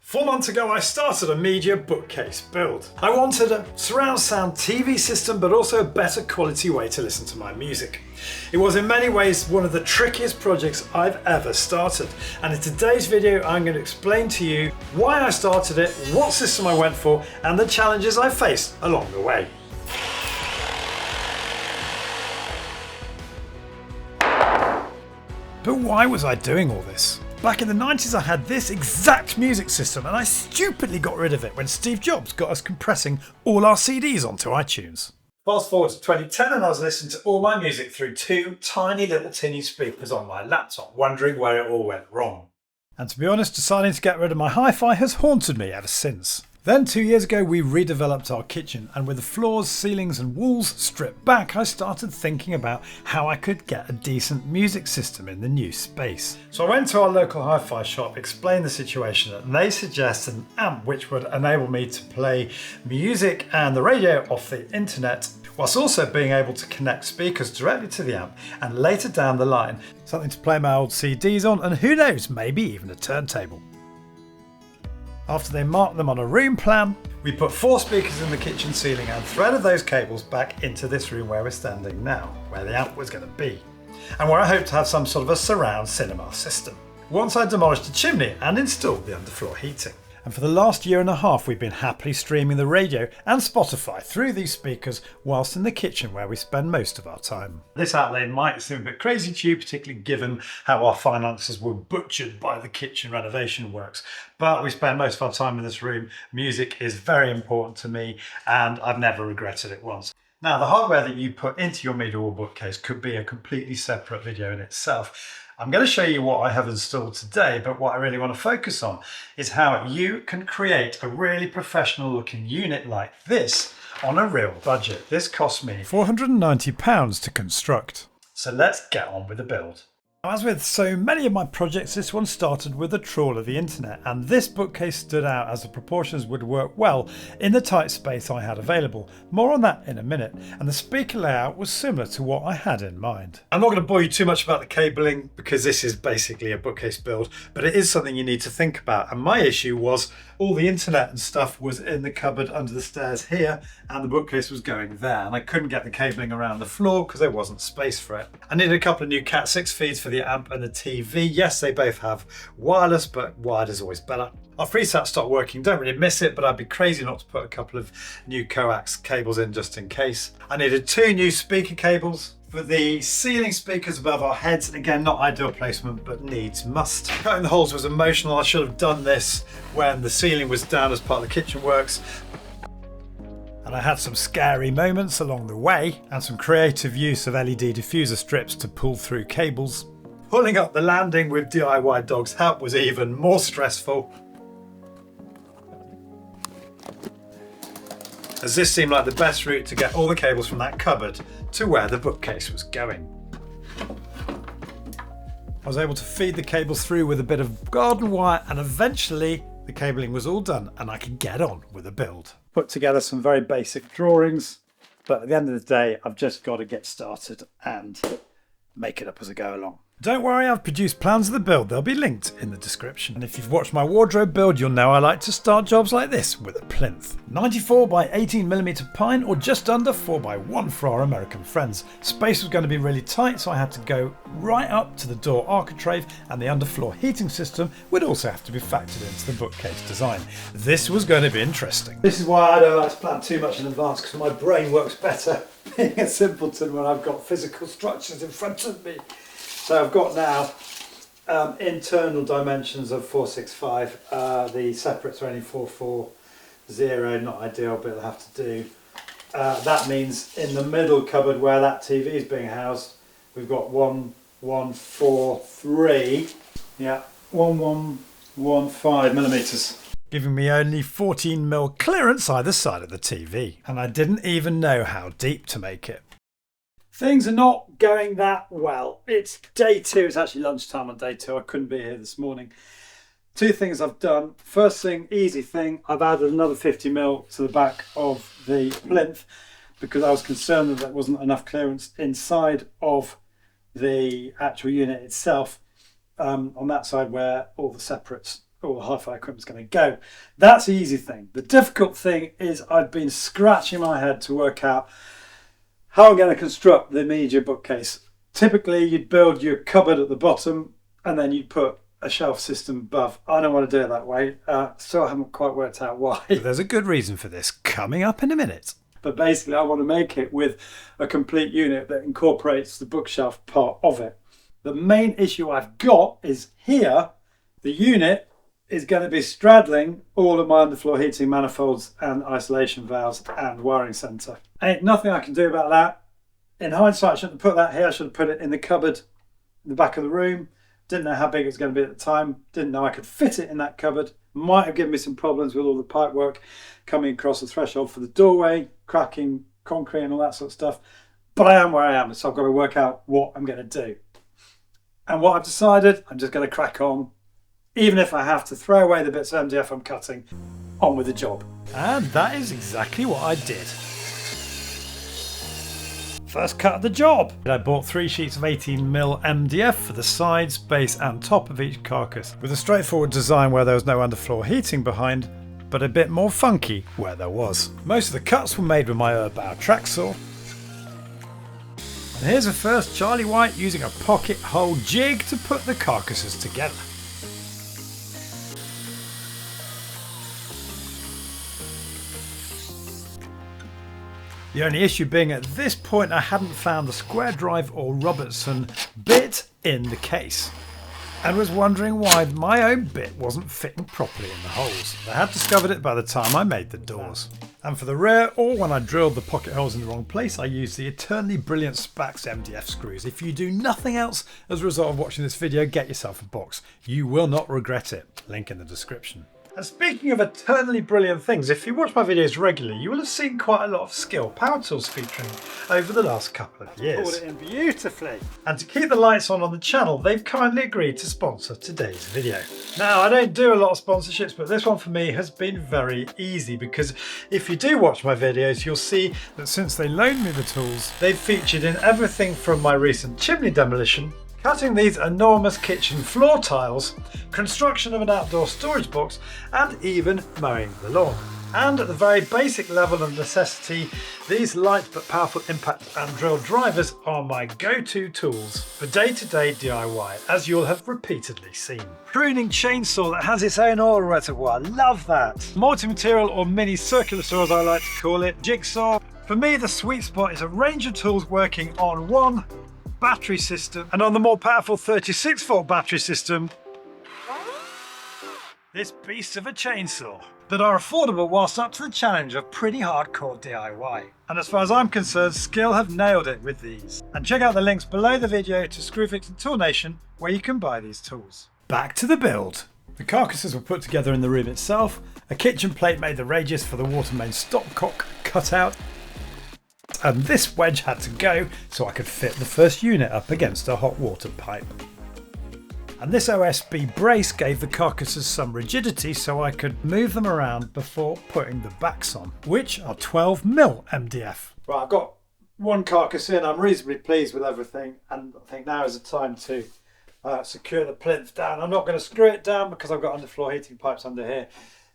4 months ago, I started a media bookcase build. I wanted a surround sound TV system, but also a better quality way to listen to my music. It was in many ways one of the trickiest projects I've ever started. And in today's video, I'm going to explain to you why I started it, what system I went for, and the challenges I faced along the way. But why was I doing all this? Back in the 90s I had this exact music system and I stupidly got rid of it when Steve Jobs got us compressing all our CDs onto iTunes. Fast forward to 2010 and I was listening to all my music through two tiny little tinny speakers on my laptop, wondering where it all went wrong. And to be honest, deciding to get rid of my hi-fi has haunted me ever since. Then 2 years ago we redeveloped our kitchen, and with the floors, ceilings and walls stripped back, I started thinking about how I could get a decent music system in the new space. So I went to our local hi-fi shop, explained the situation, and they suggested an amp which would enable me to play music and the radio off the internet, whilst also being able to connect speakers directly to the amp, and later down the line, something to play my old CDs on, and who knows, maybe even a turntable. After they marked them on a room plan, we put 4 speakers in the kitchen ceiling and threaded those cables back into this room where we're standing now, where the amp was going to be, and where I hope to have some sort of a surround cinema system. Once I demolished the chimney and installed the underfloor heating. And for the last year and a half we've been happily streaming the radio and Spotify through these speakers whilst in the kitchen where we spend most of our time. This outlay might seem a bit crazy to you, particularly given how our finances were butchered by the kitchen renovation works, but we spend most of our time in this room. Music is very important to me and I've never regretted it once. Now, the hardware that you put into your media wall bookcase could be a completely separate video in itself. I'm going to show you what I have installed today, but what I really want to focus on is how you can create a really professional looking unit like this on a real budget. This cost me £490 to construct. So let's get on with the build. As with so many of my projects, this one started with a trawl of the internet, and this bookcase stood out as the proportions would work well in the tight space I had available. More on that in a minute, and the speaker layout was similar to what I had in mind. I'm not going to bore you too much about the cabling because this is basically a bookcase build, but it is something you need to think about, and my issue was all the internet and stuff was in the cupboard under the stairs here, and the bookcase was going there, and I couldn't get the cabling around the floor because there wasn't space for it. I needed a couple of new Cat 6 feeds for the amp and the TV. Yes, they both have wireless, but wired is always better. Our FreeSat stopped working, don't really miss it, but I'd be crazy not to put a couple of new coax cables in just in case. I needed 2 new speaker cables for the ceiling speakers above our heads. Again, not ideal placement, but needs must. Cutting the holes was emotional. I should have done this when the ceiling was down as part of the kitchen works. And I had some scary moments along the way and some creative use of LED diffuser strips to pull through cables. Pulling up the landing with DIY dog's help was even more stressful, as this seemed like the best route to get all the cables from that cupboard to where the bookcase was going. I was able to feed the cables through with a bit of garden wire, and eventually the cabling was all done and I could get on with the build. Put together some very basic drawings, but at the end of the day I've just got to get started and make it up as I go along. Don't worry, I've produced plans of the build. They'll be linked in the description. And if you've watched my wardrobe build, you'll know I like to start jobs like this with a plinth. 94 by 18mm pine, or just under 4x1 for our American friends. Space was going to be really tight, so I had to go right up to the door architrave, and the underfloor heating system would also have to be factored into the bookcase design. This was going to be interesting. This is why I don't like to plan too much in advance, because my brain works better being a simpleton when I've got physical structures in front of me. So I've got now internal dimensions of 465. The separates are only 440, not ideal, but it'll have to do. That means in the middle cupboard where that TV is being housed, we've got 1143, yeah, 1115 millimeters, giving me only 14mm clearance either side of the TV. And I didn't even know how deep to make it. Things are not going that well. It's day 2, it's actually lunchtime on day 2. I couldn't be here this morning. 2 things I've done. First thing, easy thing, I've added another 50mm to the back of the plinth because I was concerned that there wasn't enough clearance inside of the actual unit itself, on that side where all the separates all the hi-fi equipment's going to go. That's the easy thing. The difficult thing is I've been scratching my head to work out how I'm going to construct the media bookcase. Typically, you'd build your cupboard at the bottom and then you'd put a shelf system above. I don't want to do it that way. Still haven't quite worked out why. There's a good reason for this coming up in a minute. But basically, I want to make it with a complete unit that incorporates the bookshelf part of it. The main issue I've got is here, the unit is going to be straddling all of my underfloor heating manifolds and isolation valves and wiring centre. Ain't nothing I can do about that. In hindsight, I shouldn't have put that here. I should have put it in the cupboard in the back of the room. Didn't know how big it was going to be at the time. Didn't know I could fit it in that cupboard. Might have given me some problems with all the pipe work coming across the threshold for the doorway, cracking concrete and all that sort of stuff. But I am where I am, so I've got to work out what I'm going to do. And what I've decided, I'm just going to crack on. Even if I have to throw away the bits of MDF I'm cutting, on with the job. And that is exactly what I did. First cut of the job. I bought 3 sheets of 18mm MDF for the sides, base and top of each carcass, with a straightforward design where there was no underfloor heating behind, but a bit more funky where there was. Most of the cuts were made with my Erbauer track saw. And here's a first Charlie White using a pocket hole jig to put the carcasses together. The only issue being at this point I hadn't found the square drive or Robertson bit in the case and was wondering why my own bit wasn't fitting properly in the holes. I had discovered it by the time I made the doors. And for the rear, or when I drilled the pocket holes in the wrong place, I used the eternally brilliant Spax MDF screws. If you do nothing else as a result of watching this video, get yourself a box. You will not regret it. Link in the description. And speaking of eternally brilliant things, if you watch my videos regularly, you will have seen quite a lot of Skill power tools featuring over the last couple of years. Pulled it in beautifully. And to keep the lights on the channel, they've kindly agreed to sponsor today's video. Now, I don't do a lot of sponsorships, but this one for me has been very easy because if you do watch my videos, you'll see that since they loaned me the tools, they've featured in everything from my recent chimney demolition, cutting these enormous kitchen floor tiles, construction of an outdoor storage box, and even mowing the lawn. And at the very basic level of necessity, these light but powerful impact and drill drivers are my go-to tools for day-to-day DIY, as you'll have repeatedly seen. Pruning chainsaw that has its own oil reservoir, love that. Multi-material or mini circular saw as I like to call it, jigsaw. For me, the sweet spot is a range of tools working on one battery system, and on the more powerful 36-volt battery system, this beast of a chainsaw, that are affordable whilst up to the challenge of pretty hardcore DIY. And as far as I'm concerned, Skill have nailed it with these. And check out the links below the video to Screwfix and Tool Nation where you can buy these tools. Back to the build. The carcasses were put together in the room itself. A kitchen plate made the radius for the water main stopcock cut out, and this wedge had to go so I could fit the first unit up against a hot water pipe. And this OSB brace gave the carcasses some rigidity so I could move them around before putting the backs on, which are 12mm MDF. Right, I've got one carcass in. I'm reasonably pleased with everything, and I think now is the time to secure the plinth down. I'm not going to screw it down because I've got underfloor heating pipes under here.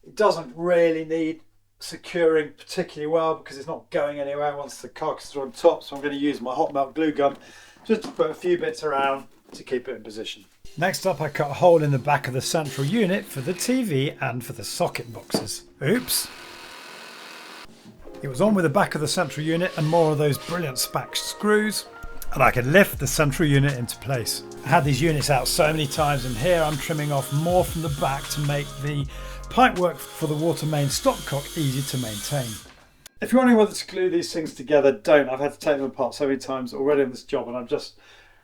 It doesn't really need securing particularly well because it's not going anywhere once the carcasses are on top, so I'm going to use my hot melt glue gun just to put a few bits around to keep it in position. Next up, I cut a hole in the back of the central unit for the TV and for the socket boxes. Oops! It was on with the back of the central unit and more of those brilliant Spax screws, and I could lift the central unit into place. I had these units out so many times, and here I'm trimming off more from the back to make the pipework for the water main stopcock easy to maintain. If you're wondering whether to glue these things together, don't. I've had to take them apart so many times already on this job, and I've just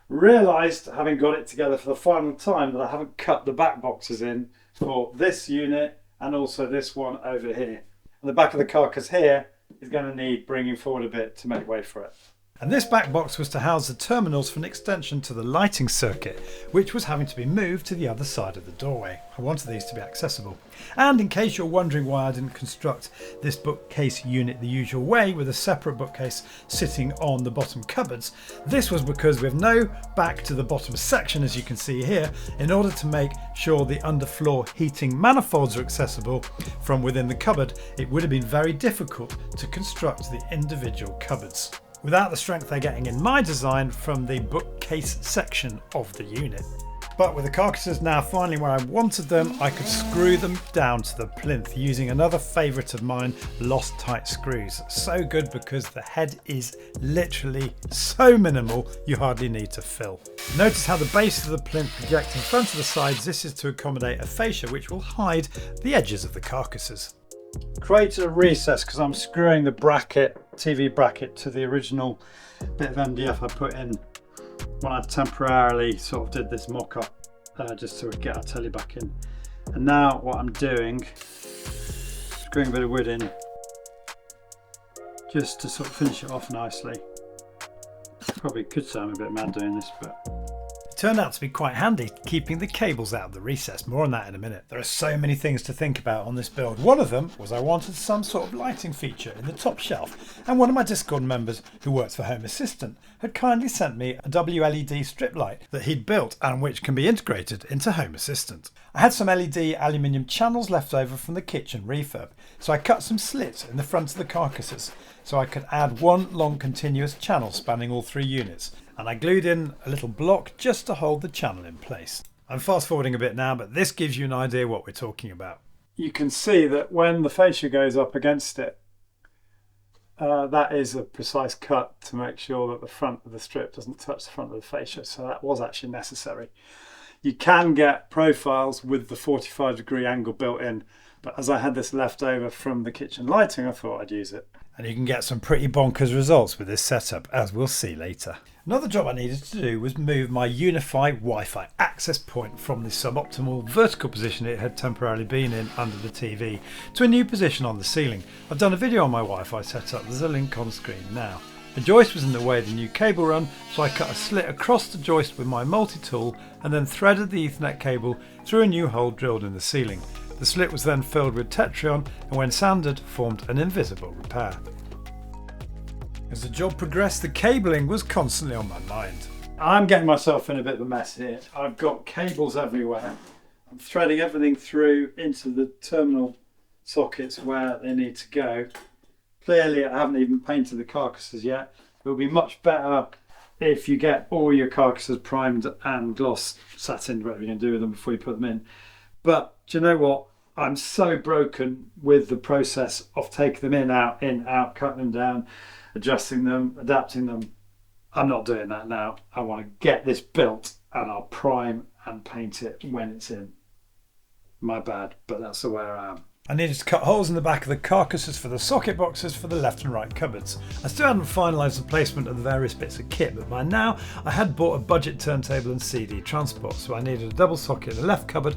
realised, having got it together for the final time, that I haven't cut the back boxes in for this unit and also this one over here. And the back of the carcass here is going to need bringing forward a bit to make way for it. And this back box was to house the terminals for an extension to the lighting circuit, which was having to be moved to the other side of the doorway. I wanted these to be accessible. And in case you're wondering why I didn't construct this bookcase unit the usual way with a separate bookcase sitting on the bottom cupboards, this was because we have no back to the bottom section, as you can see here. In order to make sure the underfloor heating manifolds are accessible from within the cupboard, it would have been very difficult to construct the individual cupboards without the strength they're getting in my design from the bookcase section of the unit. But with the carcasses now finally where I wanted them, I could screw them down to the plinth using another favourite of mine, Lost Tight screws. So good because the head is literally so minimal you hardly need to fill. Notice how the base of the plinth projects in front of the sides. This is to accommodate a fascia which will hide the edges of the carcasses. Created a recess because I'm screwing the TV bracket to the original bit of MDF I put in when I temporarily sort of did this mock-up just to get our telly back in. And now what I'm doing, screwing a bit of wood in just to sort of finish it off nicely. Probably could say I'm a bit mad doing this, but it turned out to be quite handy keeping the cables out of the recess. More on that in a minute. There are so many things to think about on this build. One of them was I wanted some sort of lighting feature in the top shelf, and one of my Discord members who works for Home Assistant had kindly sent me a WLED strip light that he'd built and which can be integrated into Home Assistant. I had some LED aluminium channels left over from the kitchen refurb, so I cut some slits in the front of the carcasses so I could add one long continuous channel spanning all three units, and I glued in a little block just to hold the channel in place. I'm fast forwarding a bit now, but this gives you an idea what we're talking about. You can see that when the fascia goes up against it, that is a precise cut to make sure that the front of the strip doesn't touch the front of the fascia, so that was actually necessary. You can get profiles with the 45-degree angle built in, but as I had this left over from the kitchen lighting, I thought I'd use it. And you can get some pretty bonkers results with this setup, as we'll see later. Another job I needed to do was move my Unify Wi-Fi access point from the suboptimal vertical position it had temporarily been in under the TV to a new position on the ceiling. I've done a video on my Wi-Fi setup, there's a link on screen now. The joist was in the way of the new cable run, so I cut a slit across the joist with my multi-tool and then threaded the Ethernet cable through a new hole drilled in the ceiling. The slit was then filled with Tetrion and when sanded formed an invisible repair. As the job progressed, the cabling was constantly on my mind. I'm getting myself in a bit of a mess here. I've got cables everywhere. I'm threading everything through into the terminal sockets where they need to go. Clearly I haven't even painted the carcasses yet. It will be much better if you get all your carcasses primed and gloss satined, whatever you're going to do with them before you put them in. But do you know what? I'm so broken with the process of taking them in, out, cutting them down, adjusting them, adapting them. I'm not doing that now. I want to get this built and I'll prime and paint it when it's in. My bad, but that's the way I am. I needed to cut holes in the back of the carcasses for the socket boxes for the left and right cupboards. I still hadn't finalised the placement of the various bits of kit, but by now I had bought a budget turntable and CD transport, so I needed a double socket in the left cupboard,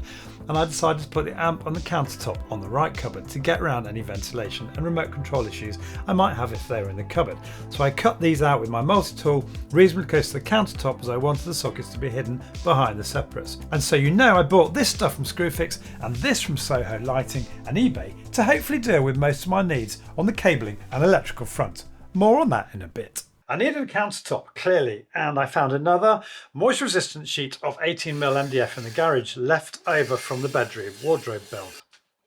and I decided to put the amp on the countertop on the right cupboard to get around any ventilation and remote control issues I might have if they were in the cupboard. So I cut these out with my multi-tool reasonably close to the countertop as I wanted the sockets to be hidden behind the separates. And so you know I bought this stuff from Screwfix and this from Soho Lighting and eBay to hopefully deal with most of my needs on the cabling and electrical front. More on that in a bit. I needed a countertop, clearly, and I found another moisture-resistant sheet of 18mm MDF in the garage left over from the bedroom wardrobe build.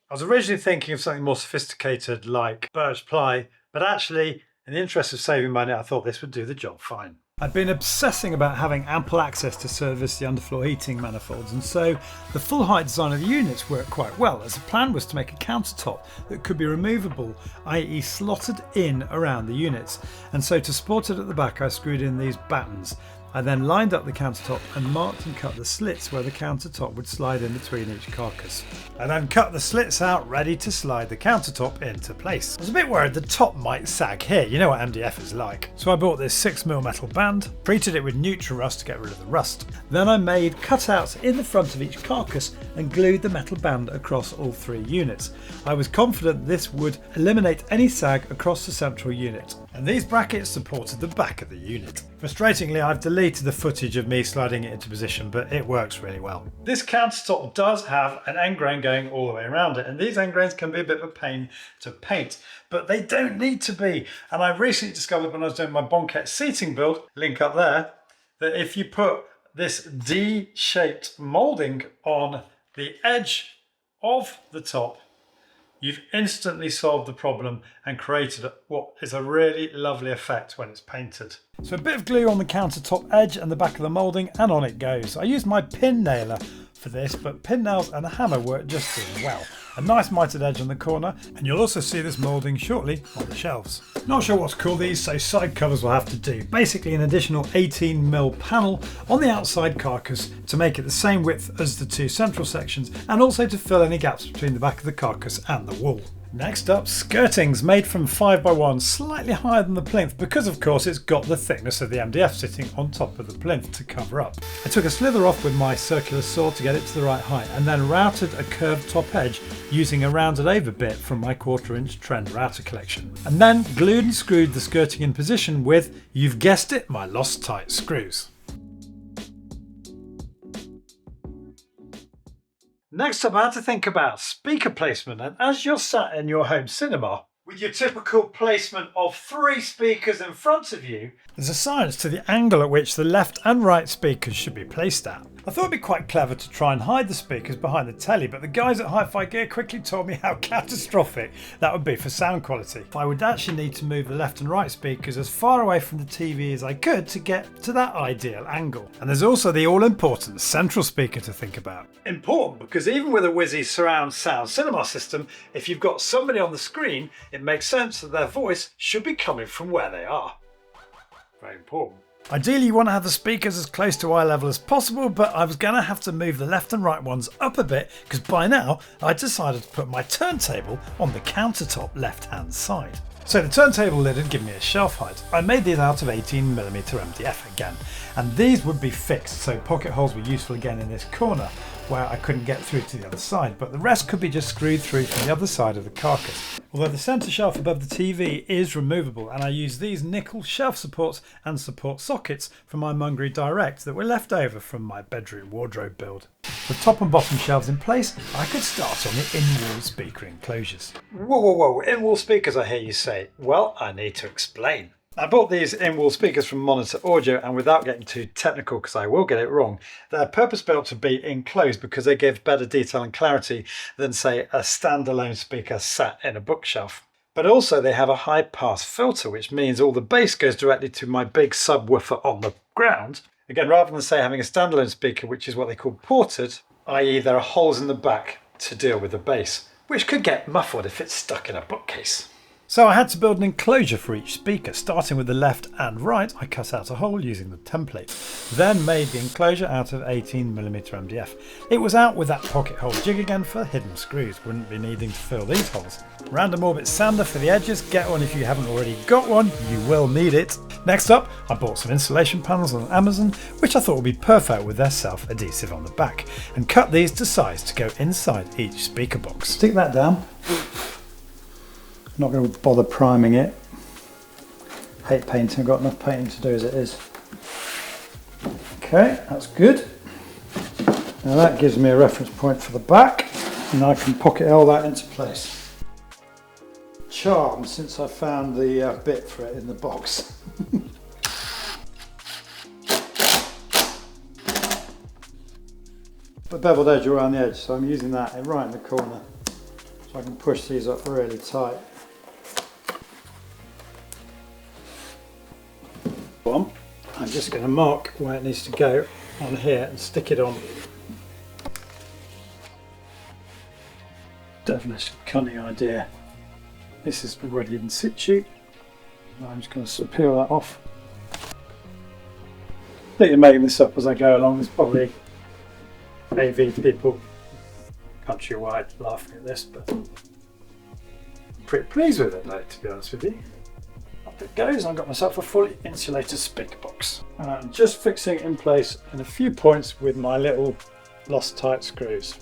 I was originally thinking of something more sophisticated like birch ply, but actually, in the interest of saving money, I thought this would do the job fine. I'd been obsessing about having ample access to service the underfloor heating manifolds, and so the full height design of the units worked quite well, as the plan was to make a countertop that could be removable, i.e. slotted in around the units. And so to support it at the back I screwed in these battens. I then lined up the countertop and marked and cut the slits where the countertop would slide in between each carcass. I then cut the slits out ready to slide the countertop into place. I was a bit worried the top might sag here, you know what MDF is like. So I bought this 6mm metal band, treated it with neutral rust to get rid of the rust. Then I made cutouts in the front of each carcass and glued the metal band across all three units. I was confident this would eliminate any sag across the central unit. and these brackets supported the back of the unit. Frustratingly, I've deleted the footage of me sliding it into position, but it works really well. This countertop does have an end grain going all the way around it, and these end grains can be a bit of a pain to paint, but they don't need to be. And I recently discovered when I was doing my banquette seating build, link up there, that if you put this D-shaped moulding on the edge of the top, you've instantly solved the problem and created what is a really lovely effect when it's painted. So a bit of glue on the countertop edge and the back of the moulding, and on it goes. I used my pin nailer for this, but pin nails and a hammer work just as well. A nice mitered edge on the corner, and you'll also see this moulding shortly on the shelves. Not sure what to call these, so side covers will have to do. Basically an additional 18mm panel on the outside carcass to make it the same width as the two central sections, and also to fill any gaps between the back of the carcass and the wall. Next up, skirtings made from 5x1, slightly higher than the plinth because of course it's got the thickness of the MDF sitting on top of the plinth to cover up. I took a slither off with my circular saw to get it to the right height, and then routed a curved top edge using a rounded over bit from my 1/4 inch trend router collection. And then glued and screwed the skirting in position with, you've guessed it, my Loctite screws. Next up, I had to think about speaker placement, and as you're sat in your home cinema with your typical placement of 3 speakers in front of you, there's a science to the angle at which the left and right speakers should be placed at. I thought it'd be quite clever to try and hide the speakers behind the telly, but the guys at Hi-Fi Gear quickly told me how catastrophic that would be for sound quality. I would actually need to move the left and right speakers as far away from the TV as I could to get to that ideal angle. And there's also the all-important central speaker to think about. Important because even with a Whizzy surround sound cinema system, if you've got somebody on the screen, it makes sense that their voice should be coming from where they are. Very important. Ideally you want to have the speakers as close to eye level as possible, but I was going to have to move the left and right ones up a bit because by now I decided to put my turntable on the countertop left hand side. So the turntable lid had given me a shelf height. I made these out of 18mm MDF again, and these would be fixed, so pocket holes were useful again in this corner where I couldn't get through to the other side, but the rest could be just screwed through from the other side of the carcass. Although the centre shelf above the TV is removable, and I used these nickel shelf supports and support sockets from my Mungry Direct that were left over from my bedroom wardrobe build. With top and bottom shelves in place, I could start on the in-wall speaker enclosures. Whoa, in-wall speakers I hear you say. Well, I need to explain. I bought these in-wall speakers from Monitor Audio, and without getting too technical because I will get it wrong, they're purpose-built to be enclosed because they give better detail and clarity than say a standalone speaker sat in a bookshelf. But also they have a high pass filter, which means all the bass goes directly to my big subwoofer on the ground. Again, rather than say having a standalone speaker, which is what they call ported, i.e. there are holes in the back to deal with the bass, which could get muffled if it's stuck in a bookcase. So I had to build an enclosure for each speaker. Starting with the left and right, I cut out a hole using the template, then made the enclosure out of 18mm MDF. It was out with that pocket hole jig again for hidden screws, wouldn't be needing to fill these holes. Random orbit sander for the edges, get one if you haven't already got one, you will need it. Next up, I bought some insulation panels on Amazon, which I thought would be perfect with their self-adhesive on the back, and cut these to size to go inside each speaker box. Stick that down. Not going to bother priming it. Hate painting, I've got enough painting to do as it is. Okay, that's good. Now that gives me a reference point for the back, and I can pocket all that into place. Charmed since I found the bit for it in the box. A beveled edge around the edge, so I'm using that right in the corner so I can push these up really tight. I'm just going to mark where it needs to go on here and stick it on. Devilish cunning idea. This is already in situ. I'm just going to peel that off. I think I'm making this up as I go along. There's probably AV people countrywide laughing at this, but I'm pretty pleased with it though, to be honest with you. Up it goes, I've got myself a fully insulated speaker box. And I'm just fixing it in place in a few points with my little Loctite screws.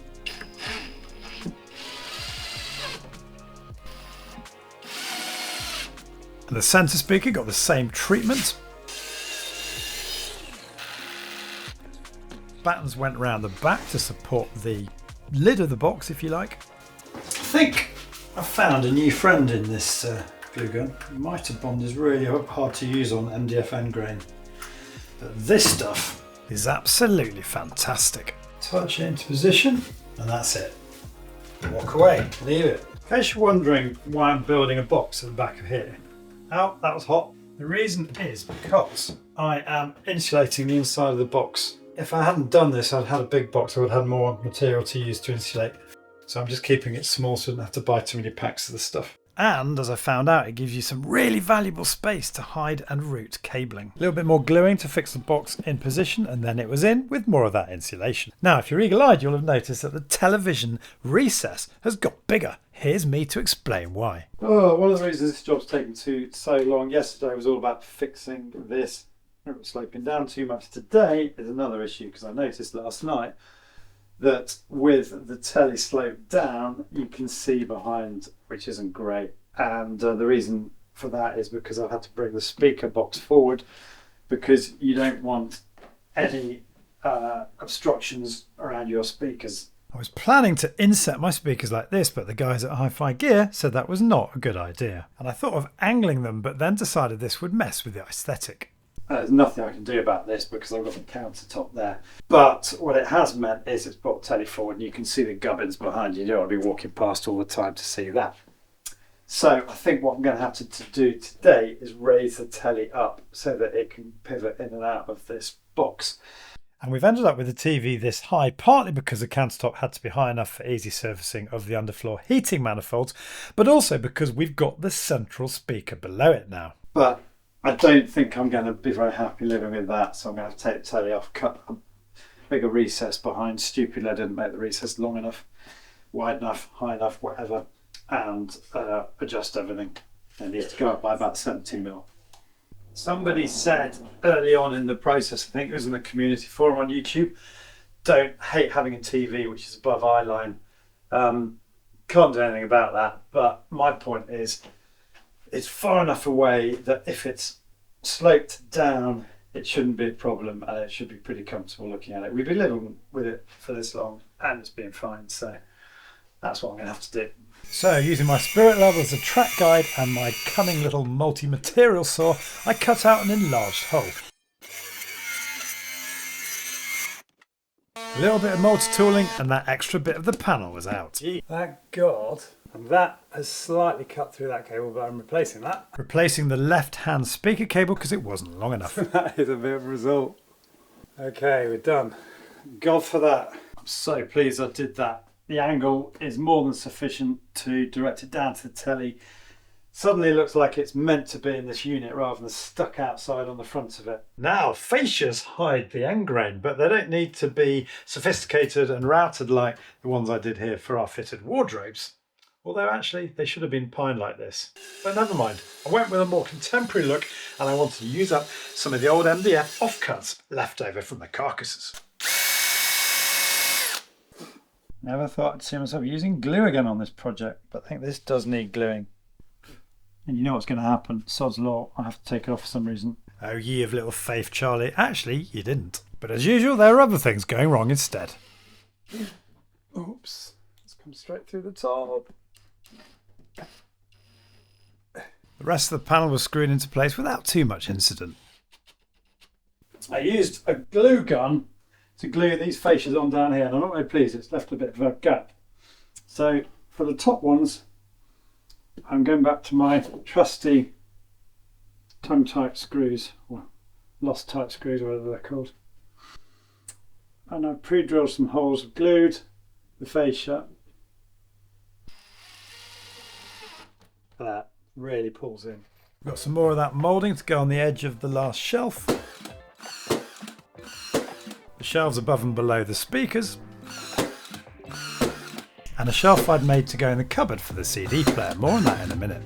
And the centre speaker got the same treatment. Battens went around the back to support the lid of the box, if you like. I think I found a new friend in this glue gun. Mitre bond is really hard to use on MDF end grain, but this stuff is absolutely fantastic. Touch it into position, and that's it. Walk away, leave it. In case you're wondering why I'm building a box at the back of here. Oh, that was hot. The reason is because I am insulating the inside of the box. If I hadn't done this, I'd had a big box, I would have had more material to use to insulate. So I'm just keeping it small so I don't have to buy too many packs of the stuff. And as I found out, it gives you some really valuable space to hide and route cabling. A little bit more gluing to fix the box in position, and then it was in with more of that insulation. Now, if you're eagle-eyed, you'll have noticed that the television recess has got bigger. Here's me to explain why. Oh, one of the reasons this job's taken so long yesterday was all about fixing this. It was sloping down too much. Today is another issue because I noticed last night that with the telly sloped down, you can see behind, which isn't great. And the reason for that is because I've had to bring the speaker box forward because you don't want any obstructions around your speakers. I was planning to inset my speakers like this, but the guys at Hi-Fi Gear said that was not a good idea. And I thought of angling them, but then decided this would mess with the aesthetic. There's nothing I can do about this because I've got the countertop there. But what it has meant is it's brought telly forward and you can see the gubbins behind you. You don't want to be walking past all the time to see that. So I think what I'm going to have to do today is raise the telly up so that it can pivot in and out of this box. And we've ended up with the TV this high, partly because the countertop had to be high enough for easy servicing of the underfloor heating manifolds, but also because we've got the central speaker below it now. But I don't think I'm going to be very happy living with that, so I'm going to have to take the telly off, cut a bigger recess behind. Stupidly, I didn't make the recess long enough, wide enough, high enough, whatever, and adjust everything. It needs to go up by about 70mm. Somebody said early on in the process, I think it was in the community forum on YouTube, don't hate having a TV which is above eye line. Can't do anything about that, but my point is it's far enough away that if it's sloped down, it shouldn't be a problem and it should be pretty comfortable looking at it. We've been living with it for this long and it's been fine, so that's what I'm going to have to do. So, using my spirit level as a track guide and my cunning little multi-material saw, I cut out an enlarged hole. A little bit of multi-tooling and that extra bit of the panel was out. Thank God. And that has slightly cut through that cable, but I'm replacing that. Replacing the left-hand speaker cable because it wasn't long enough. That is a bit of a result. Okay, we're done. God for that. I'm so pleased I did that. The angle is more than sufficient to direct it down to the telly. Suddenly it looks like it's meant to be in this unit rather than stuck outside on the front of it. Now, fascias hide the end grain, but they don't need to be sophisticated and routed like the ones I did here for our fitted wardrobes. Although actually they should have been pine like this. But never mind, I went with a more contemporary look and I wanted to use up some of the old MDF offcuts left over from the Carcasses. Never thought I'd see myself using glue again on this project, but I think this does need gluing. And you know what's going to happen, sod's law, I have to take it off for some reason. Oh, ye of little faith, Charlie. Actually, you didn't. But as usual, there are other things going wrong instead. Oops, it's come straight through the top. The rest of the panel was screwed into place without too much incident. I used a glue gun to glue these fascias on down here, and I'm not very pleased, it's left a bit of a gap. So for the top ones, I'm going back to my trusty tongue-tight screws, or lost-type screws, or whatever they're called. And I've pre-drilled some holes, glued the fascia. That really pulls in. Got some more of that moulding to go on the edge of the last shelf. The shelves above and below the speakers. And a shelf I'd made to go in the cupboard for the CD player. More on that in a minute.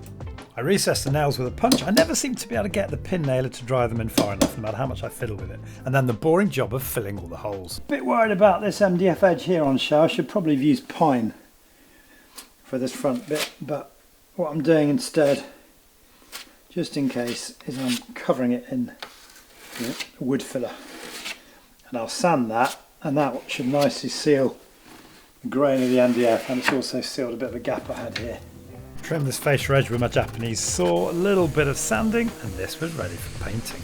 I recessed the nails with a punch. I never seem to be able to get the pin nailer to drive them in far enough, no matter how much I fiddle with it. And then the boring job of filling all the holes. Bit worried about this MDF edge here on show. I should probably have used pine for this front bit, but what I'm doing instead just in case, is I'm covering it in wood filler. And I'll sand that, and that should nicely seal the grain of the MDF, and it's also sealed a bit of a gap I had here. Trim this fascia edge with my Japanese saw, a little bit of sanding, and this was ready for painting.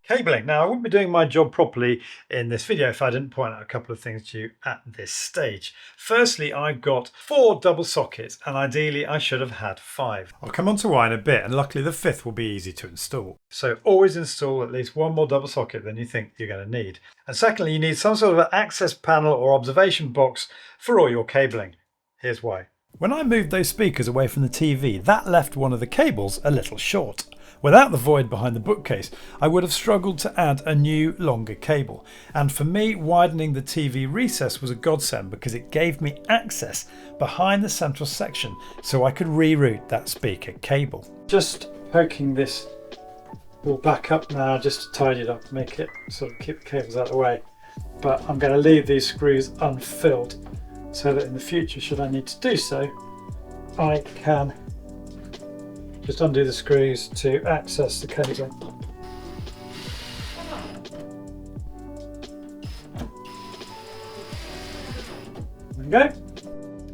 Cabling. Now I wouldn't be doing my job properly in this video if I didn't point out a couple of things to you at this stage. Firstly, I've got 4 double sockets, and ideally I should have had 5. I'll come on to why in a bit, and luckily the 5th will be easy to install. So always install at least 1 more double socket than you think you're going to need. And secondly, you need some sort of an access panel or observation box for all your cabling. Here's why. When I moved those speakers away from the TV, that left one of the cables a little short. Without the void behind the bookcase, I would have struggled to add a new, longer cable. And for me, widening the TV recess was a godsend because it gave me access behind the central section so I could reroute that speaker cable. Just poking this all back up now just to tidy it up, make it sort of keep the cables out of the way. But I'm going to leave these screws unfilled so that in the future, should I need to do so, I can just undo the screws to access the cabling. There we go.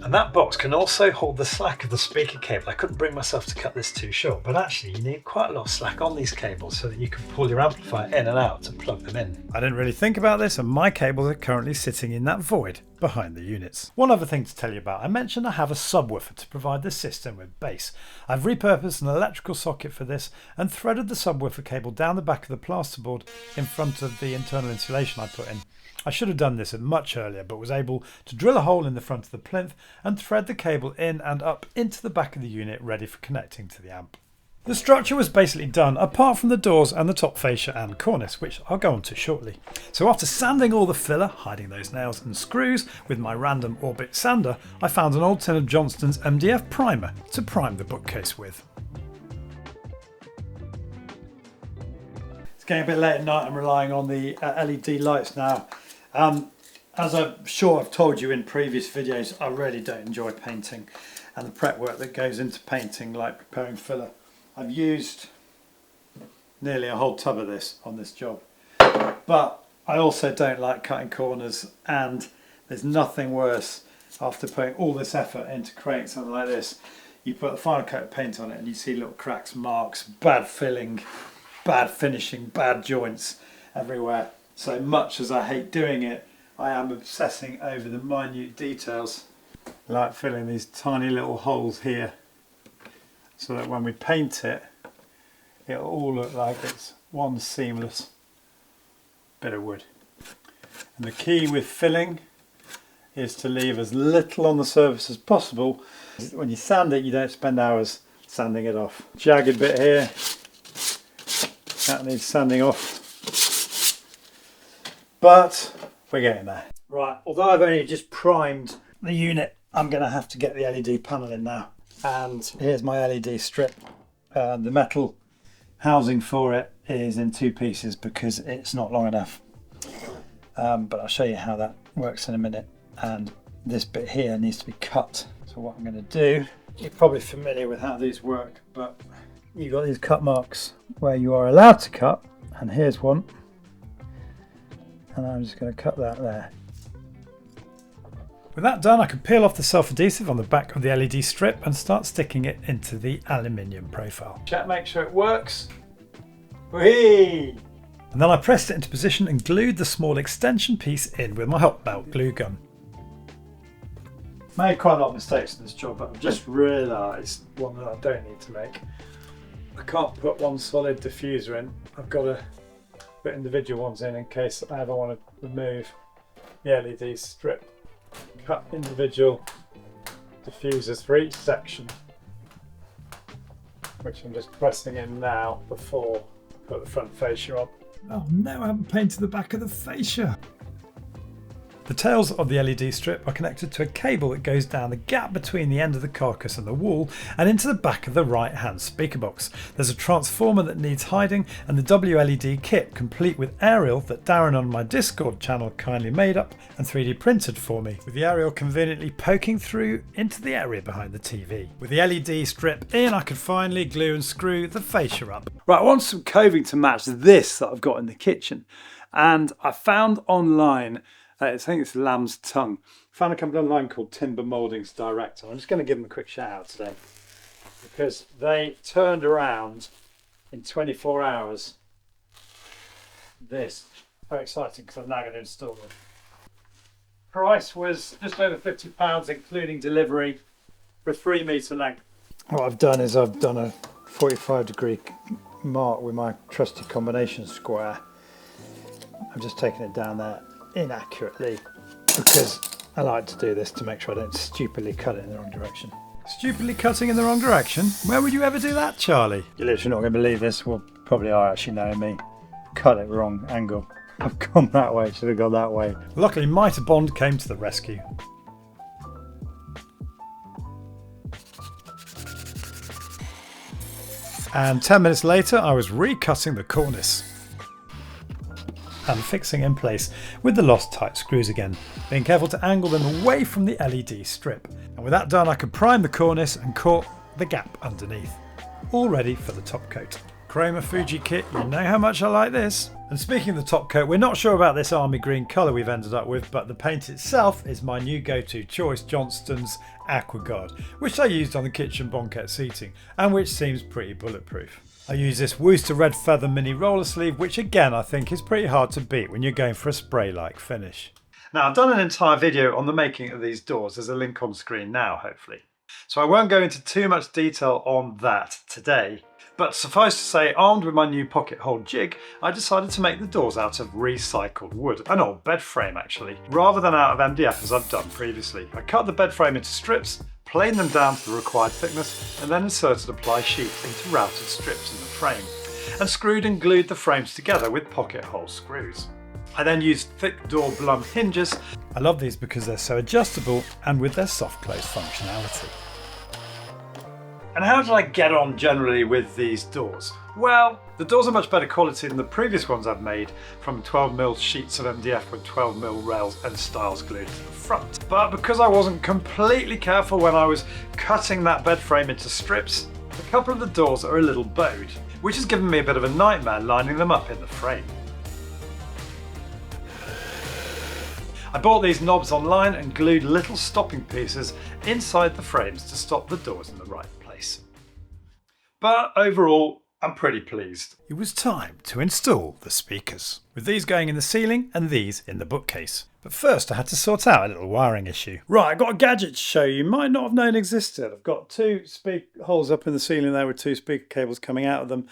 And that box can also hold the slack of the speaker cable. I couldn't bring myself to cut this too short, but actually you need quite a lot of slack on these cables so that you can pull your amplifier in and out and plug them in. I didn't really think about this, and my cables are currently sitting in that void behind the units. One other thing to tell you about, I mentioned I have a subwoofer to provide the system with bass. I've repurposed an electrical socket for this and threaded the subwoofer cable down the back of the plasterboard in front of the internal insulation I put in. I should have done this much earlier, but was able to drill a hole in the front of the plinth and thread the cable in and up into the back of the unit ready for connecting to the amp. The structure was basically done apart from the doors and the top fascia and cornice, which I'll go on to shortly. So after sanding all the filler, hiding those nails and screws with my random orbit sander, I found an old tin of Johnston's MDF primer to prime the bookcase with. It's getting a bit late at night, I'm relying on the LED lights now. As I'm sure I've told you in previous videos, I really don't enjoy painting and the prep work that goes into painting, like preparing filler. I've used nearly a whole tub of this on this job, but I also don't like cutting corners, and there's nothing worse after putting all this effort into creating something like this. You put a final coat of paint on it and you see little cracks, marks, bad filling, bad finishing, bad joints everywhere. So much as I hate doing it, I am obsessing over the minute details, like filling these tiny little holes here, so that when we paint it, it'll all look like it's one seamless bit of wood. And the key with filling is to leave as little on the surface as possible. When you sand it, you don't spend hours sanding it off. Jagged bit here, that needs sanding off. But we're getting there. Right, although I've only just primed the unit, I'm going to have to get the LED panel in now. And here's my LED strip. The metal housing for it is in 2 pieces because it's not long enough. But I'll show you how that works in a minute. And this bit here needs to be cut. So what I'm going to do, you're probably familiar with how these work, but you've got these cut marks where you are allowed to cut. And here's one. And I'm just going to cut that there. With that done, I can peel off the self-adhesive on the back of the LED strip and start sticking it into the aluminium profile. Check, make sure it works. Whee! And then I pressed it into position and glued the small extension piece in with my hot melt glue gun. Made quite a lot of mistakes in this job, but I've just realised one that I don't need to make. I can't put one solid diffuser in. I've got to put individual ones in case I ever want to remove the LED strip. Cut individual diffusers for each section, which I'm just pressing in now before I put the front fascia on. Oh no, I haven't painted the back of the fascia. The tails of the LED strip are connected to a cable that goes down the gap between the end of the carcass and the wall and into the back of the right hand speaker box. There's a transformer that needs hiding and the WLED kit complete with aerial that Darren on my Discord channel kindly made up and 3D printed for me, with the aerial conveniently poking through into the area behind the TV. With the LED strip in, I could finally glue and screw the fascia up. Right, I want some coving to match this that I've got in the kitchen, and I found online, I think it's lamb's tongue. Found a company online called Timber Mouldings Direct. I'm just going to give them a quick shout out today because they turned around in 24 hours this. Very exciting because I'm now going to install them. Price was just over £50 including delivery for a 3 metre length. What I've done is I've done a 45-degree mark with my trusty combination square. I've just taken it down there inaccurately because I like to do this to make sure I don't stupidly cut it in the wrong direction. Stupidly cutting in the wrong direction? Where would you ever do that, Charlie? You're literally not going to believe this. Well, probably are actually knowing me. Cut it wrong angle. I've gone that way, should have gone that way. Luckily, Mitre Bond came to the rescue. And 10 minutes later, I was recutting the cornice and fixing in place with the lost tight screws again, being careful to angle them away from the LED strip. And with that done, I could prime the cornice and cork the gap underneath. All ready for the top coat. Chroma Fuji kit, you know how much I like this. And speaking of the top coat, we're not sure about this army green colour we've ended up with, but the paint itself is my new go-to choice, Johnston's Aquaguard, which I used on the kitchen banquette seating and which seems pretty bulletproof. I use this Worcester Red Feather mini roller sleeve, which again I think is pretty hard to beat when you're going for a spray-like finish. Now I've done an entire video on the making of these doors. There's a link on screen now, hopefully. So I won't go into too much detail on that today. But suffice to say, armed with my new pocket hole jig, I decided to make the doors out of recycled wood, an old bed frame actually, rather than out of MDF as I've done previously. I cut the bed frame into strips, planed them down to the required thickness, and then inserted a ply sheet into routed strips in the frame, and screwed and glued the frames together with pocket hole screws. I then used thick door blum hinges. I love these because they're so adjustable and with their soft close functionality. And how did I get on generally with these doors? Well, the doors are much better quality than the previous ones I've made from 12mm sheets of MDF with 12mm rails and stiles glued to the front. But because I wasn't completely careful when I was cutting that bed frame into strips, a couple of the doors are a little bowed, which has given me a bit of a nightmare lining them up in the frame. I bought these knobs online and glued little stopping pieces inside the frames to stop the doors in the right place. But overall, I'm pretty pleased. It was time to install the speakers, with these going in the ceiling and these in the bookcase. But first I had to sort out a little wiring issue. Right, I've got a gadget to show you might not have known existed. I've got two holes up in the ceiling there with two speaker cables coming out of them.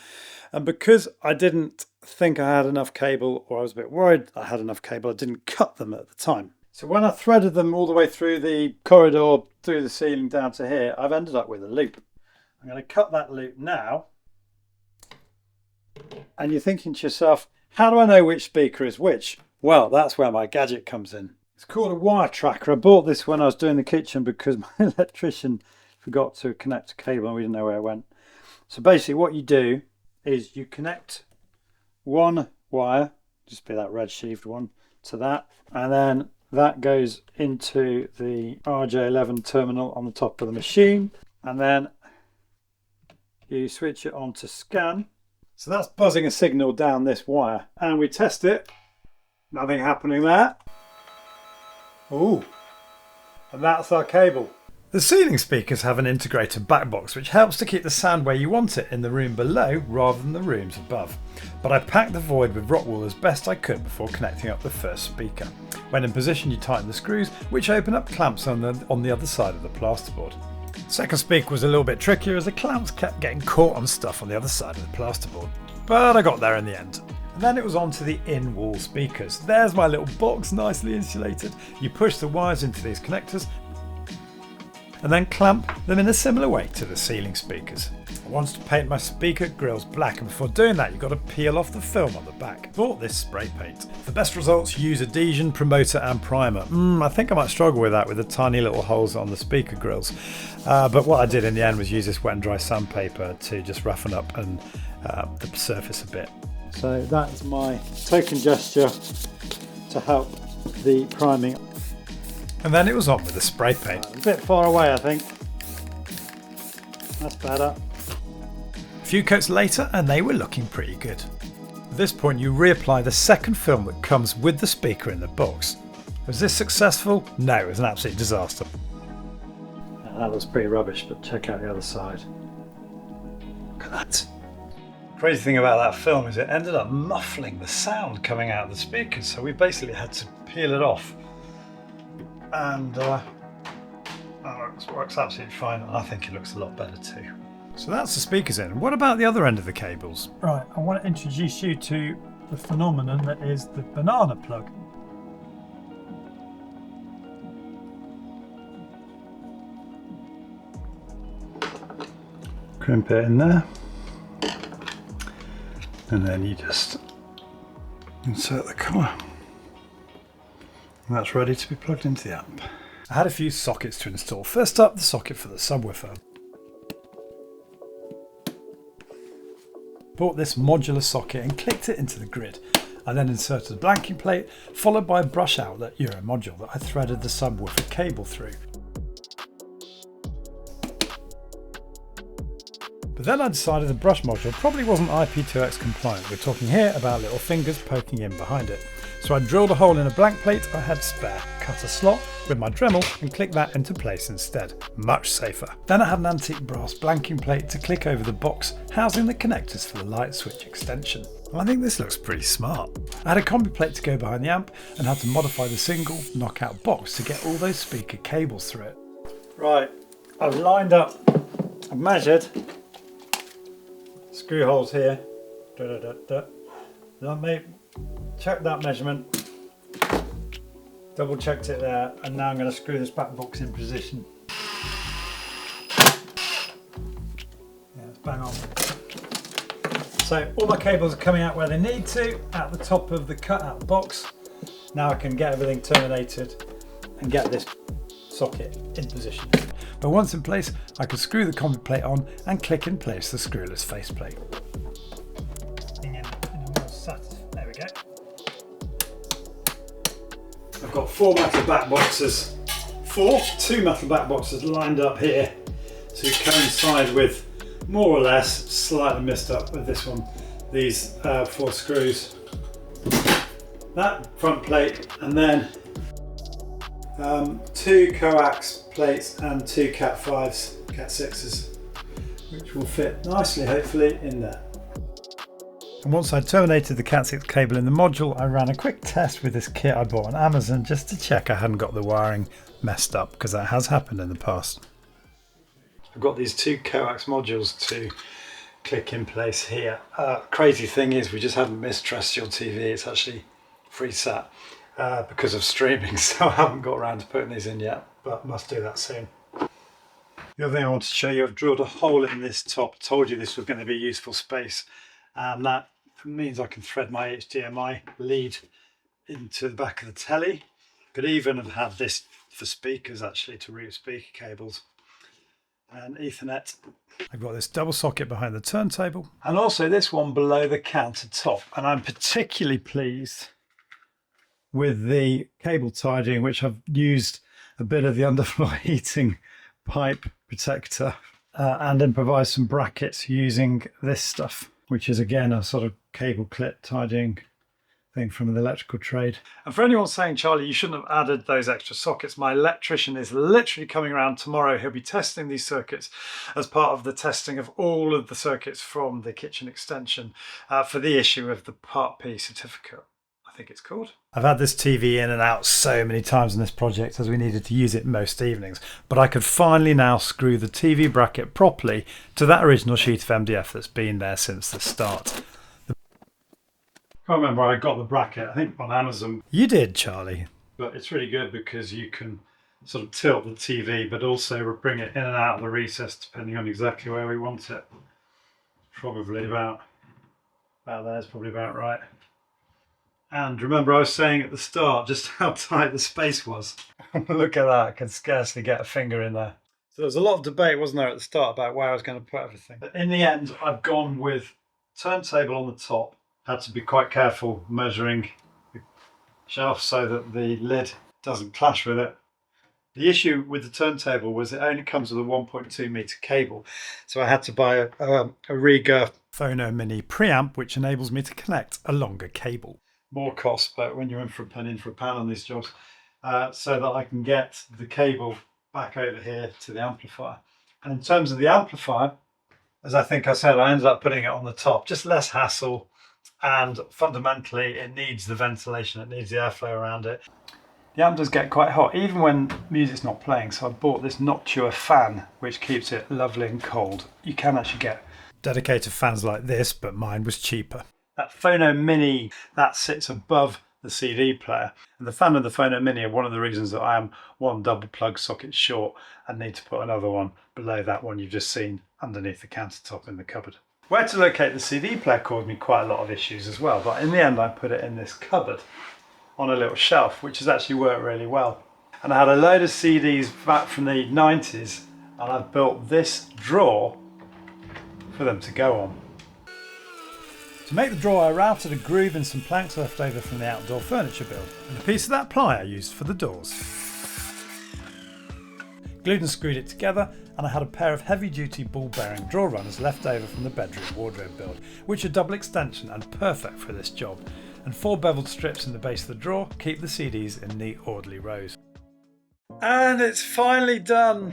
And because I didn't think I had enough cable, or I was a bit worried I had enough cable, I didn't cut them at the time. So when I threaded them all the way through the corridor, through the ceiling down to here, I've ended up with a loop. I'm going to cut that loop now. And you're thinking to yourself, how do I know which speaker is which? Well, that's where my gadget comes in. It's called a wire tracker. I bought this when I was doing the kitchen because my electrician forgot to connect a cable and we didn't know where it went. So basically what you do is you connect one wire, just be that red sheathed one, to that, and then that goes into the RJ11 terminal on the top of the machine, and then you switch it on to scan. So that's buzzing a signal down this wire, and we test it. Nothing happening there. Ooh, and that's our cable. The ceiling speakers have an integrated back box which helps to keep the sound where you want it in the room below rather than the rooms above. But I packed the void with rock wool as best I could before connecting up the first speaker. When in position you tighten the screws which open up clamps on the other side of the plasterboard. The second speaker was a little bit trickier as the clamps kept getting caught on stuff on the other side of the plasterboard. But I got there in the end. And then it was on to the in-wall speakers. There's my little box nicely insulated. You push the wires into these connectors and then clamp them in a similar way to the ceiling speakers. I wanted to paint my speaker grills black, and before doing that you've got to peel off the film on the back. Bought this spray paint. For best results use adhesion, promoter and primer. I think I might struggle with that with the tiny little holes on the speaker grills, but what I did in the end was use this wet and dry sandpaper to just roughen up and the surface a bit. So that's my token gesture to help the priming. And then it was on with the spray paint. A bit far away, I think. That's better. A few coats later and they were looking pretty good. At this point you reapply the second film that comes with the speaker in the box. Was this successful? No, it was an absolute disaster. That looks pretty rubbish, but check out the other side. Look at that. Crazy thing about that film is it ended up muffling the sound coming out of the speakers, so we basically had to peel it off. And that works absolutely fine, and I think it looks a lot better too. So that's the speakers in. What about the other end of the cables? Right, I want to introduce you to the phenomenon that is the banana plug. Crimp it in there, and then you just insert the cover. And that's ready to be plugged into the amp. I had a few sockets to install. First up, the socket for the subwoofer. Bought this modular socket and clicked it into the grid. I then inserted a blanking plate, followed by a brush outlet Euro module that I threaded the subwoofer cable through. But then I decided the brush module probably wasn't IP2X compliant. We're talking here about little fingers poking in behind it. So I drilled a hole in a blank plate I had spare, cut a slot with my Dremel and clicked that into place instead. Much safer. Then I had an antique brass blanking plate to click over the box housing the connectors for the light switch extension. Well, I think this looks pretty smart. I had a combi plate to go behind the amp and had to modify the single knockout box to get all those speaker cables through it. Right, I've lined up, I've measured, screw holes here, check that measurement, double checked it there, and now I'm going to screw this back box in position. Yeah, it's bang on. So all my cables are coming out where they need to, at the top of the cutout box. Now I can get everything terminated and get this socket in position. But once in place, I can screw the combi plate on and click in place the screwless faceplate. There we go. I've got two metal back boxes lined up here to coincide with, more or less, slightly missed up with this one, these 4 screws. That front plate, and then 2 coax plates and 2 Cat 5s, Cat 6s, which will fit nicely, hopefully, in there. And once I terminated the Cat 6 cable in the module, I ran a quick test with this kit I bought on Amazon just to check I hadn't got the wiring messed up, because that has happened in the past. I've got these 2 coax modules to click in place here. Crazy thing is we just haven't missed terrestrial TV, it's actually FreeSat because of streaming, so I haven't got around to putting these in yet, but must do that soon. The other thing I want to show you, I've drilled a hole in this top. Told you this was going to be useful space, and that means I can thread my HDMI lead into the back of the telly. Could even have had this for speakers, actually, to route speaker cables, and Ethernet. I've got this double socket behind the turntable, and also this one below the countertop, and I'm particularly pleased with the cable tidying, which I've used a bit of the underfloor heating pipe protector and improvised some brackets using this stuff, which is again a sort of cable clip tidying thing from the electrical trade. And for anyone saying, Charlie, you shouldn't have added those extra sockets, my electrician is literally coming around tomorrow. He'll be testing these circuits as part of the testing of all of the circuits from the kitchen extension for the issue of the Part P certificate, I think it's called. I've had this TV in and out so many times in this project as we needed to use it most evenings, but I could finally now screw the TV bracket properly to that original sheet of MDF that's been there since the start. I can't remember where I got the bracket, I think on Amazon. You did, Charlie. But it's really good because you can sort of tilt the TV, but also bring it in and out of the recess depending on exactly where we want it. Probably about there is probably about right. And remember I was saying at the start just how tight the space was. Look at that, I can scarcely get a finger in there. So there was a lot of debate, wasn't there, at the start about where I was going to put everything. But in the end, I've gone with turntable on the top. Had to be quite careful measuring the shelf so that the lid doesn't clash with it. The issue with the turntable was it only comes with a 1.2 metre cable. So I had to buy a Riga Phono Mini preamp, which enables me to connect a longer cable. More cost, but when you're in for a pound on these jobs, so that I can get the cable back over here to the amplifier. And in terms of the amplifier, as I think I said, I ended up putting it on the top, just less hassle. And fundamentally, it needs the ventilation, it needs the airflow around it. The amp does get quite hot, even when music's not playing, so I bought this Noctua fan, which keeps it lovely and cold. You can actually get dedicated fans like this, but mine was cheaper. That Phono Mini, that sits above the CD player. And the fan and the Phono Mini are one of the reasons that I am one double plug socket short and need to put another one below that one you've just seen underneath the countertop in the cupboard. Where to locate the CD player caused me quite a lot of issues as well, but in the end I put it in this cupboard on a little shelf, which has actually worked really well. And I had a load of CDs back from the 90s, and I've built this drawer for them to go on. To make the drawer, I routed a groove in some planks left over from the outdoor furniture build, and a piece of that ply I used for the doors. Glued and screwed it together, and I had a pair of heavy-duty ball-bearing drawer runners left over from the bedroom wardrobe build, which are double extension and perfect for this job. And 4 beveled strips in the base of the drawer keep the CDs in neat, orderly rows. And it's finally done!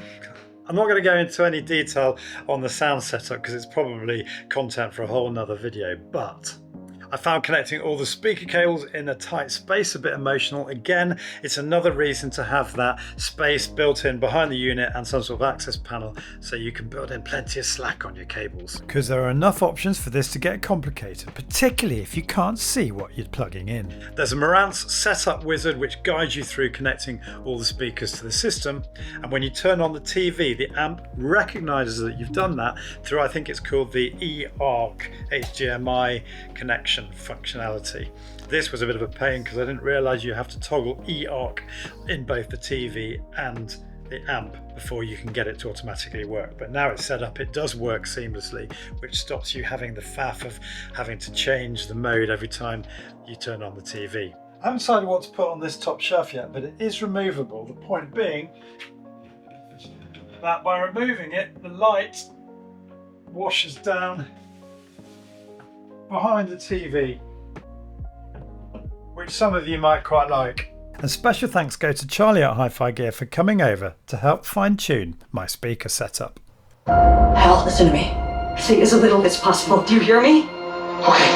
I'm not going to go into any detail on the sound setup because it's probably content for a whole nother video, but I found connecting all the speaker cables in a tight space a bit emotional. Again, it's another reason to have that space built in behind the unit and some sort of access panel so you can build in plenty of slack on your cables. Because there are enough options for this to get complicated, particularly if you can't see what you're plugging in. There's a Marantz setup wizard which guides you through connecting all the speakers to the system, and when you turn on the TV, the amp recognises that you've done that through, I think it's called the eARC HDMI connection functionality. This was a bit of a pain because I didn't realise you have to toggle eARC in both the TV and the amp before you can get it to automatically work, but now it's set up, it does work seamlessly, which stops you having the faff of having to change the mode every time you turn on the TV. I haven't decided what to put on this top shelf yet, but it is removable. The point being that by removing it, the light washes down behind the TV, which some of you might quite like. And special thanks go to Charlie at Hi-Fi Gear for coming over to help fine-tune my speaker setup. Hal, listen to me. Say as little as possible. Do you hear me? Okay.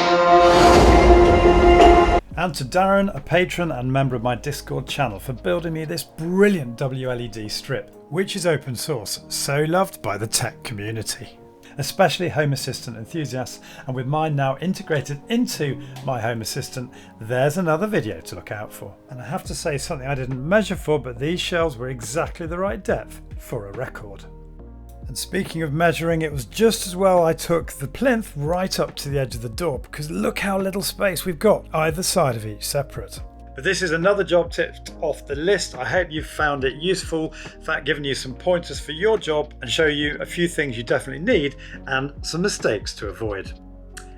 And to Darren, a patron and member of my Discord channel, for building me this brilliant WLED strip, which is open source, so loved by the tech community, especially Home Assistant enthusiasts, and with mine now integrated into my Home Assistant, there's another video to look out for. And I have to say something I didn't measure for, but these shelves were exactly the right depth for a record. And speaking of measuring, it was just as well I took the plinth right up to the edge of the door, because look how little space we've got either side of each separate. But this is another job tipped off the list. I hope you've found it useful, in fact given you some pointers for your job and show you a few things you definitely need and some mistakes to avoid.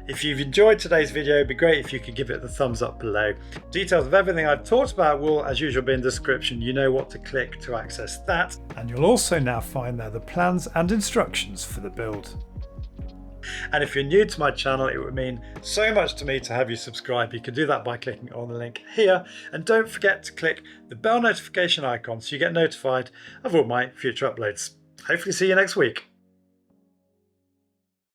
If you've enjoyed today's video, it'd be great if you could give it the thumbs up below. Details of everything I've talked about will, as usual, be in the description. You know what to click to access that. And you'll also now find there the plans and instructions for the build. And if you're new to my channel, it would mean so much to me to have you subscribe. You can do that by clicking on the link here. And don't forget to click the bell notification icon so you get notified of all my future uploads. Hopefully see you next week.